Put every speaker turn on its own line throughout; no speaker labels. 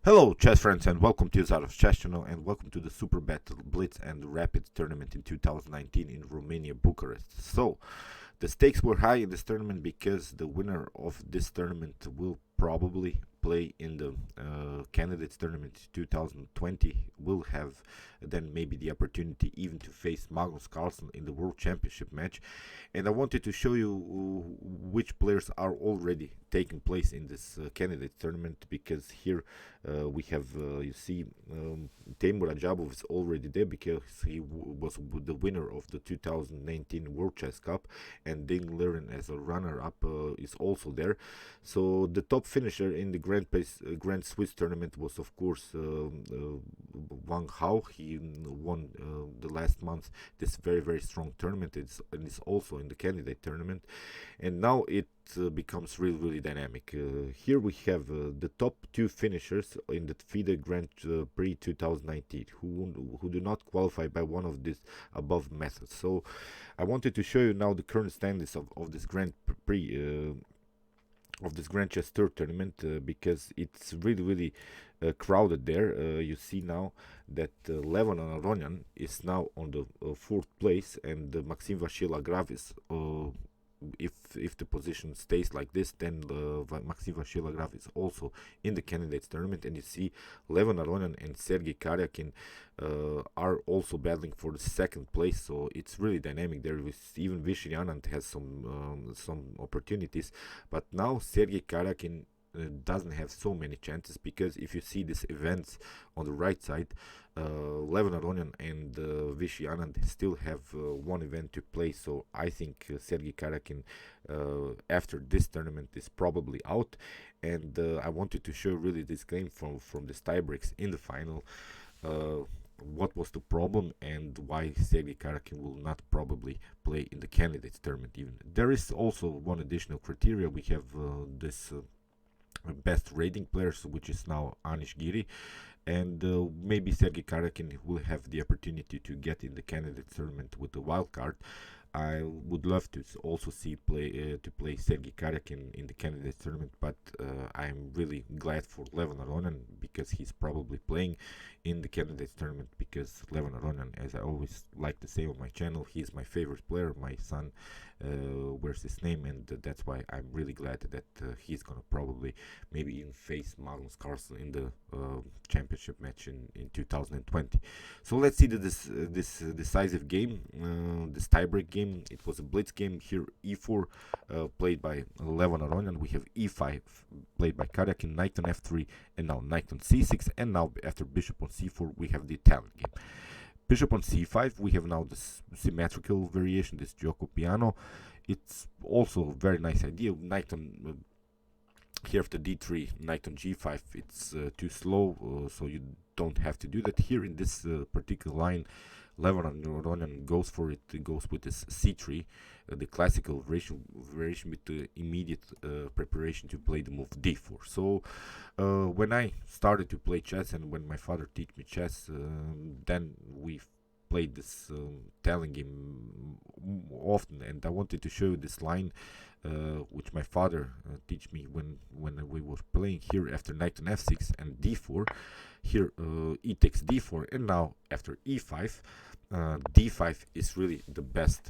Hello, chess friends, and welcome to Zarov's chess channel, and welcome to the Superbet Blitz and Rapid tournament in 2019 in Romania, Bucharest. So, the stakes were high in this tournament because the winner of this tournament will probably play in the candidates tournament 2020, will have then maybe the opportunity even to face Magnus Carlsen in the World Championship match. And I wanted to show you which players are already taking place in this candidate tournament, because here we have, you see, Teimour Radjabov is already there because he was the winner of the 2019 World Chess Cup, and Liren as a runner-up is also there. So the top finisher in the Grand Swiss Tournament was, of course, Wang Hao. He won the last month this very strong tournament. And it's also in the candidate tournament, and now it becomes really dynamic. Here we have the top two finishers in the FIDE Grand Prix 2019 who do not qualify by one of these above methods. So I wanted to show you now the current standings of this Grand Prix of this Grand Chess Tour tournament, because it's really crowded there. You see now that Levon Aronian is now on the fourth place, and Maxim Vachier-Lagrave is if the position stays like this, then Maxim Vachier-Lagrave is also in the candidates tournament. And you see Levon Aronian and Sergey Karjakin are also battling for the second place, so it's really dynamic there. Even Vishy Anand has some opportunities, but now Sergey Karjakin doesn't have so many chances, because if you see these events on the right side, Levon Aronian and Vishy Anand still have one event to play. So I think Sergey Karjakin after this tournament is probably out. And I wanted to show really this game from this tiebreaks in the final, what was the problem and why Sergey Karjakin will not probably play in the candidates tournament. Even there is also one additional criteria. We have this best rating players, which is now Anish Giri, and maybe Sergey Karjakin will have the opportunity to get in the candidate tournament with the wild card. I would love to also see play Sergey Karjakin in the candidate tournament, but I'm really glad for Levon Aronian, because he's probably playing in the candidates tournament, because Levon Aronian, as I always like to say on my channel, he's my favorite player. My son wears his name, and that's why I'm really glad that he's gonna probably maybe even face Magnus Carlsen in the championship match in 2020. So let's see this decisive game, this tiebreak game. It was a blitz game. Here e4 played by Levon Aronian. We have e5 played by Karjakin, knight on f3, and now knight on c6, and now after bishop on c4 we have the Italian game. Bishop on c5, we have now this symmetrical variation, this gioco piano. It's also a very nice idea. Knight on here after d3, knight on g5, it's too slow, so you don't have to do that. Here in this particular line, Levon Aronian goes for it. It goes with this c3, the classical variation with the immediate preparation to play the move d4. So when I started to play chess, and when my father taught me chess, then we played this Italian game often, and I wanted to show you this line which my father teach me when we were playing. Here after knight on f6 and d4, here e takes d4, and now after e5, d5 is really the best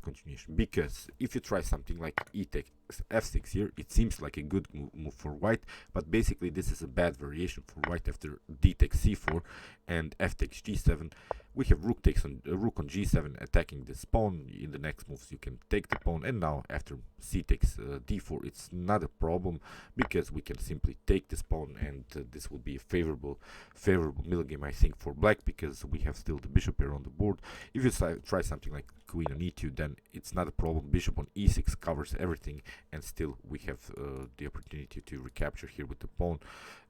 continuation, because if you try something like e takes f6 here, it seems like a good move for white, but basically this is a bad variation for white. After d takes c4 and f takes g7, we have rook on g7 attacking this pawn. In the next moves you can take the pawn, and now after c takes d4, it's not a problem, because we can simply take this pawn, and this will be a favorable middle game, I think, for black, because we have still the bishop here on the board. If you try something like queen on e2, then it's not a problem. Bishop on e6 covers everything, and still we have the opportunity to recapture here with the pawn,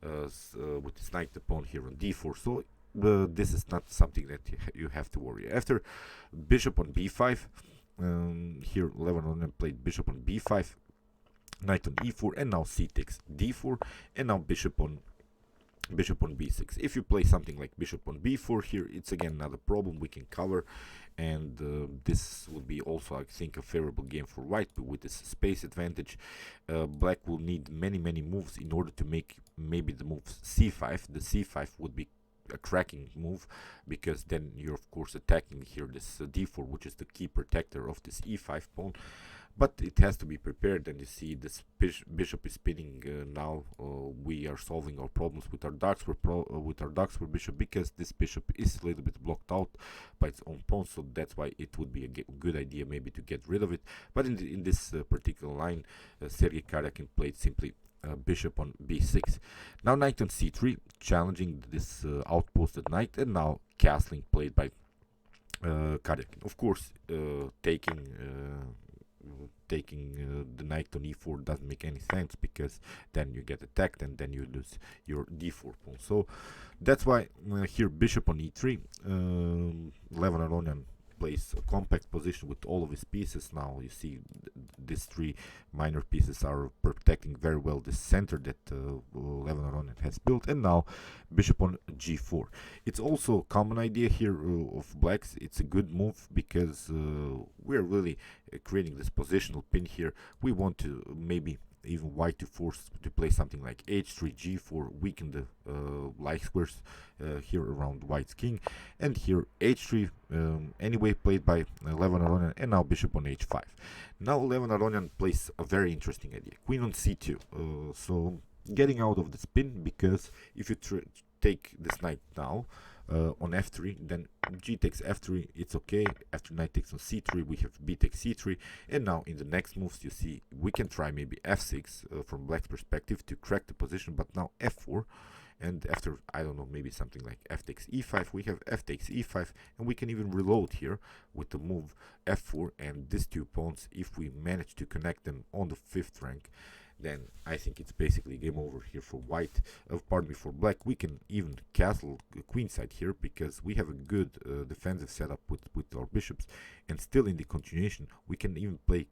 with this knight the pawn here on d4. So this is not something that you have to worry. After bishop on b5, here Levon Aronian played bishop on b5, knight on e4, and now c takes d4, and now bishop on bishop on b6. If you play something like bishop on b4 here, it's again another problem we can cover, and this would be also, I think, a favorable game for white with this space advantage. Black will need many moves in order to make maybe the move c5. The c5 would be a cracking move, because then you're of course attacking here this d4, which is the key protector of this e5 pawn. But it has to be prepared, and you see this bishop is spinning now. We are solving our problems with our darks for bishop, because this bishop is a little bit blocked out by its own pawn, so that's why it would be a good idea maybe to get rid of it. But in this particular line, Sergey Karjakin played simply bishop on b6. Now knight on c3, challenging this outposted knight, and now castling played by Karjakin. Of course, taking the knight on e4 doesn't make any sense, because then you get attacked and then you lose your d4 pawn. So that's why here bishop on e3. Levon Aronian plays a compact position with all of his pieces. Now you see these three minor pieces are protecting very well the center that Levon Aronian has built. And now bishop on g4. It's also a common idea here of blacks. It's a good move, because we're really creating this positional pin here. We want to maybe even white to force to play something like h3, g4, weaken the light squares here around white's king, and here h3 anyway played by Levon Aronian, and now bishop on h5. Now Levon Aronian plays a very interesting idea, queen on c2. So getting out of the spin, because if you take this knight now on f3, then g takes f3, it's okay. After knight takes on c3, we have b takes c3, and now in the next moves you see we can try maybe f6 from black's perspective to crack the position, but now f4, and after, I don't know, maybe something like f takes e5, we have f takes e5, and we can even reload here with the move f4, and these two pawns, if we manage to connect them on the 5th rank, then I think it's basically game over here for white. Pardon me, for black. We can even castle queenside here, because we have a good defensive setup with our bishops, and still in the continuation we can even play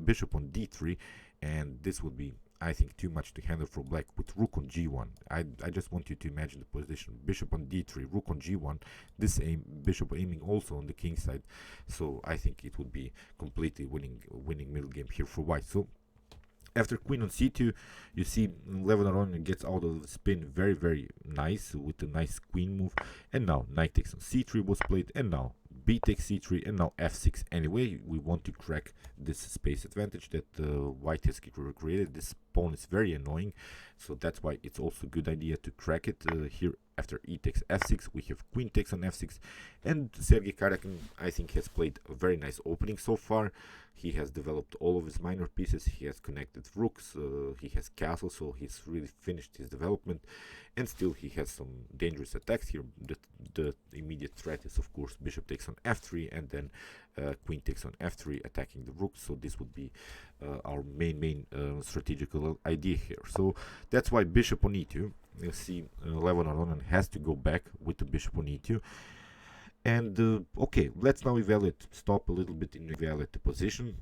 bishop on d3, and this would be, I think, too much to handle for black with rook on g1. I just want you to imagine the position: bishop on d3, rook on g1, this bishop aiming also on the king side. So I think it would be completely winning middle game here for white. So after queen on c2, you see Levon Aronian gets out of the spin very nice with a nice queen move, and now knight takes on c3 was played, and now b takes c3, and now f6. Anyway, we want to crack this space advantage that white has created. This pawn is very annoying, so that's why it's also a good idea to crack it. Here after e takes f6, we have queen takes on f6, and Sergey Karjakin, I think, has played a very nice opening so far. He has developed all of his minor pieces, he has connected rooks, he has castles, so he's really finished his development, and still he has some dangerous attacks here. The immediate threat is of course bishop takes on f3, and then queen takes on f3 attacking the rooks. So this would be our main strategical idea here. So that's why bishop on e2. You see Levon Aronian has to go back with the bishop on e2. And okay, let's now stop a little bit and evaluate the position.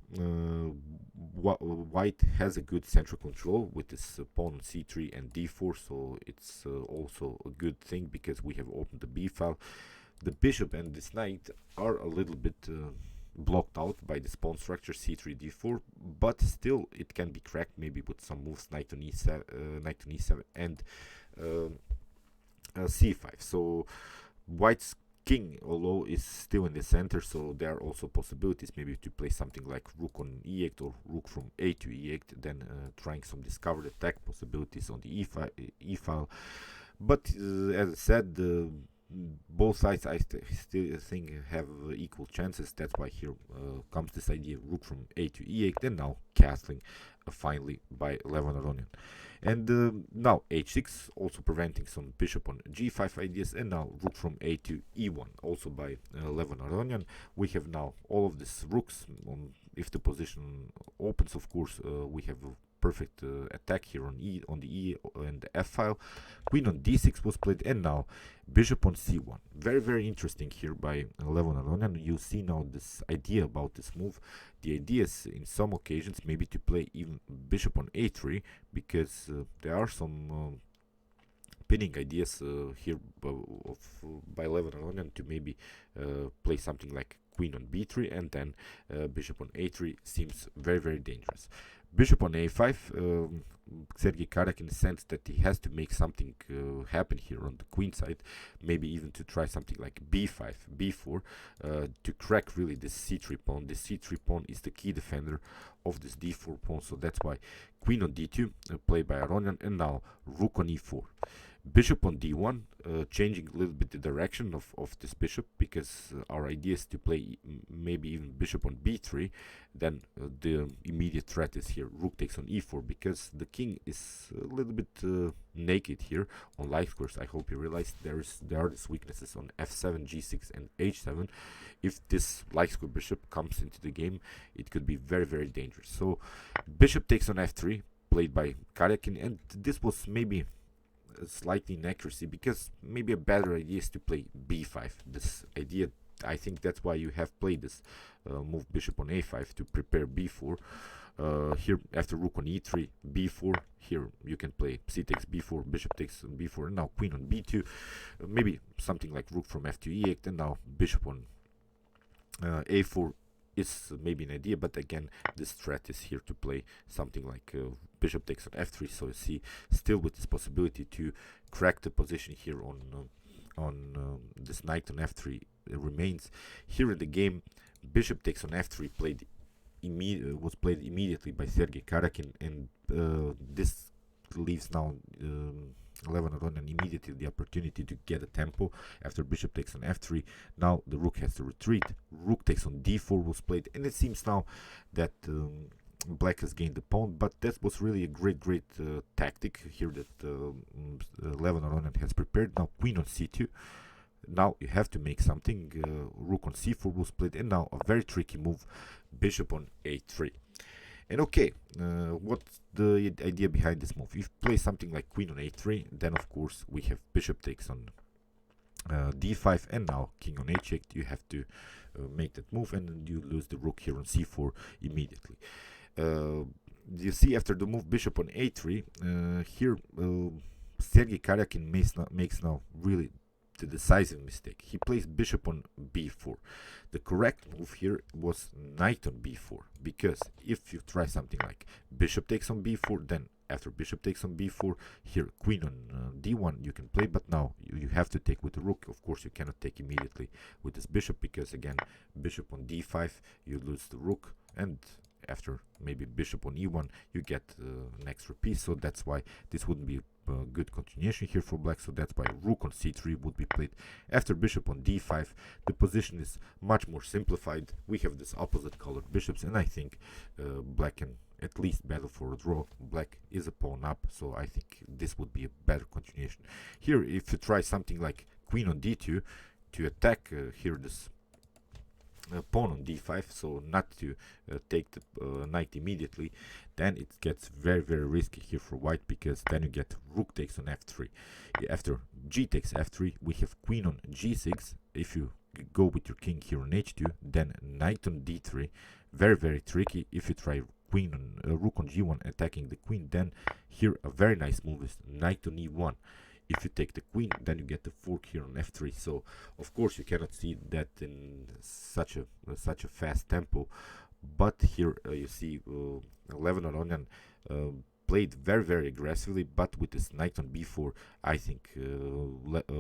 White has a good central control with this pawn on c3 and d4, so it's also a good thing, because we have opened the b file. The bishop and this knight are a little bit blocked out by this pawn structure c3 d4, but still it can be cracked maybe with some moves, knight on e7 and c5. So white's king, although, is still in the center, so there are also possibilities maybe to play something like rook on e8 or rook from a to e8, then trying some discovered attack possibilities on the e file. But as I said, both sides I still think have equal chances. That's why here comes this idea: rook from a to e8, and now castling finally by Levon Aronian. And now h6, also preventing some bishop on g5 ideas, and now rook from a to e1, also by Levon Aronian. We have now all of these rooks. If the position opens, of course, we have a perfect attack here on the e and the f file. Queen on d6 was played, and now bishop on c1. Very interesting here by Levon Aronian. You see now this idea about this move. The idea is in some occasions maybe to play even bishop on a3, because there are some pinning ideas here by Levon Aronian to maybe play something like queen on b3 and then bishop on a3 seems very dangerous. Bishop on a5, Sergey Karjakin sense that he has to make something happen here on the queen side, maybe even to try something like b5, b4 to crack really this c3 pawn. This c3 pawn is the key defender of this d4 pawn, so that's why queen on d2 played by Aronian, and now rook on e4. Bishop on d1, changing a little bit the direction of this bishop, because our idea is to play maybe even bishop on b3. Then the immediate threat is here rook takes on e4, because the king is a little bit naked here on light squares. I hope you realize there are these weaknesses on f7, g6 and h7. If this light square bishop comes into the game, it could be very dangerous. So bishop takes on f3 played by Karjakin, and this was maybe slightly inaccuracy, because maybe a better idea is to play b5. This idea, I think that's why you have played this move bishop on a5 to prepare b4. Here after rook on e3, b4, here you can play c takes b4, bishop takes b4, and now queen on b2, maybe something like rook from f2 e8, and now bishop on a4 is maybe an idea, but again this threat is here to play something like bishop takes on f3. So you see, still with this possibility to crack the position here on this knight on f3 remains. Here in the game, bishop takes on f3 was played immediately by Sergey Karjakin, and this leaves now Levon Aronian immediately the opportunity to get a tempo after bishop takes on f3. Now the rook has to retreat. Rook takes on d4 was played, and it seems now that black has gained the pawn, but that was really a great tactic here that Levon Aronian has prepared. Now queen on c2. Now you have to make something. Rook on c4 was played, and now a very tricky move, bishop on a3. And okay, what's the idea behind this move? If you play something like queen on a3, then of course we have bishop takes on d5, and now king on h8. You have to make that move, and you lose the rook here on c4 immediately. You see, after the move bishop on a3, here Sergey Karjakin makes now really the decisive mistake. He plays bishop on b4. The correct move here was knight on b4, because if you try something like bishop takes on b4, then after bishop takes on b4, here queen on d1 you can play, but now you have to take with the rook. Of course you cannot take immediately with this bishop, because again bishop on d5 you lose the rook, and after maybe bishop on e1 you get an extra piece. So that's why this wouldn't be a good continuation here for black. So that's why rook on c3 would be played. After bishop on d5, the position is much more simplified. We have this opposite colored bishops, and I think black can at least battle for a draw. Black is a pawn up, so I think this would be a better continuation. Here if you try something like queen on d2 to attack here this pawn on d5, so not to take the knight immediately, then it gets very risky here for white, because then you get rook takes on f3. After g takes f3, we have queen on g6. If you go with your king here on h2, then knight on d3, very tricky. If you try queen on rook on g1 attacking the queen, then here a very nice move is knight on e1. If you take the queen, then you get the fork here on f3. So of course you cannot see that in such a fast tempo, but here you see Levon Aronian played very aggressively, but with this knight on b4, I think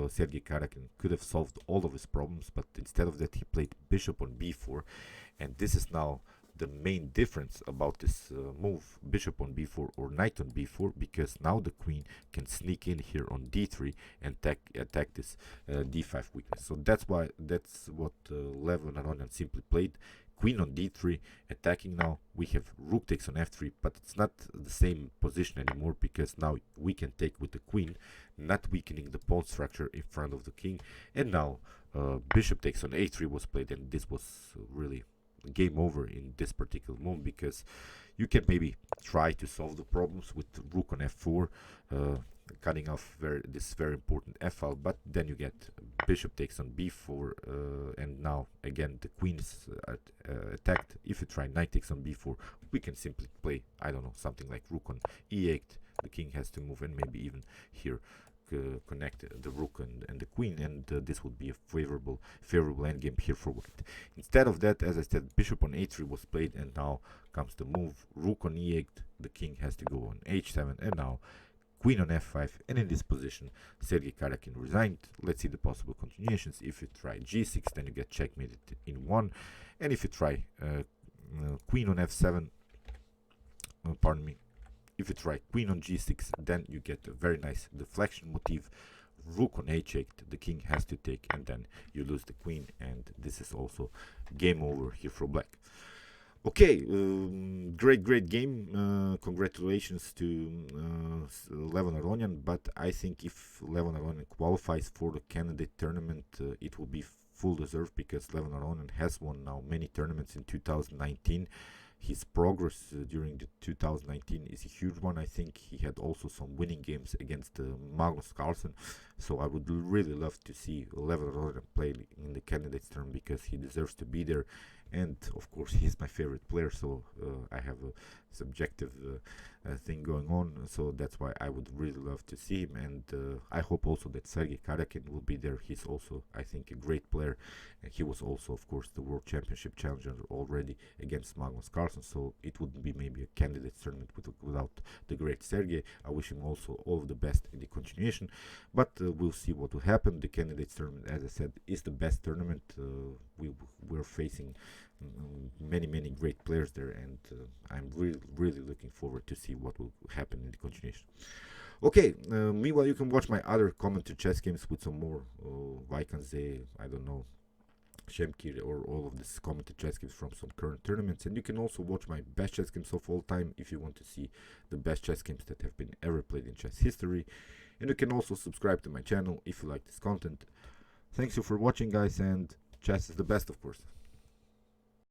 Sergey Karjakin could have solved all of his problems, but instead of that he played bishop on b4, and this is now the main difference about this move, bishop on b4 or knight on b4, because now the queen can sneak in here on d3 and attack this d5 weakness. So that's what Levon Aronian simply played. Queen on d3 attacking. Now we have rook takes on f3, but it's not the same position anymore, because now we can take with the queen, not weakening the pawn structure in front of the king. And now bishop takes on a3 was played, and this was really game over in this particular move, because you can maybe try to solve the problems with rook on f4, cutting off this very important f file, but then you get bishop takes on b4, and now again the queen is attacked. If you try knight takes on b4, we can simply play, I don't know, something like rook on e8. The king has to move, and maybe even here connect the rook and the queen, and this would be a favorable endgame here for white. Instead of that, as I said, bishop on a3 was played, and now comes the move rook on e8. The king has to go on h7, and now queen on f5, and in this position Sergey Karjakin resigned. Let's see the possible continuations. If you try g6, then you get checkmated in 1, and if you try queen on f7, pardon me, if you try queen on g6, then you get a very nice deflection motif. Rook on h8, the king has to take, and then you lose the queen, and this is also game over here for black. Okay, great game. Congratulations to Levon Aronian, but I think if Levon Aronian qualifies for the candidate tournament, it will be full deserved, because Levon Aronian has won now many tournaments in 2019. His progress during the 2019 is a huge one. I think he had also some winning games against Magnus Carlsen, so I would really love to see Levon Aronian play in the candidates tournament, because he deserves to be there. And of course, he's my favorite player, so I have a subjective thing going on, so that's why I would really love to see him. And I hope also that Sergey Karjakin will be there. He's also, I think, a great player, and he was also, of course, the World Championship challenger already against Magnus Carlsen, so it wouldn't be maybe a candidate tournament without the great Sergey. I wish him also all of the best in the continuation, but we'll see what will happen. The candidates tournament, as I said, is the best tournament. We're facing many great players there, and I'm really looking forward to see what will happen in the continuation. Okay, meanwhile, you can watch my other commentary chess games with some more Vaikanze, I don't know, Shemkir, or all of these commented chess games from some current tournaments. And you can also watch my best chess games of all time if you want to see the best chess games that have been ever played in chess history. And you can also subscribe to my channel if you like this content. Thanks you for watching, guys, and chess is the best, of course.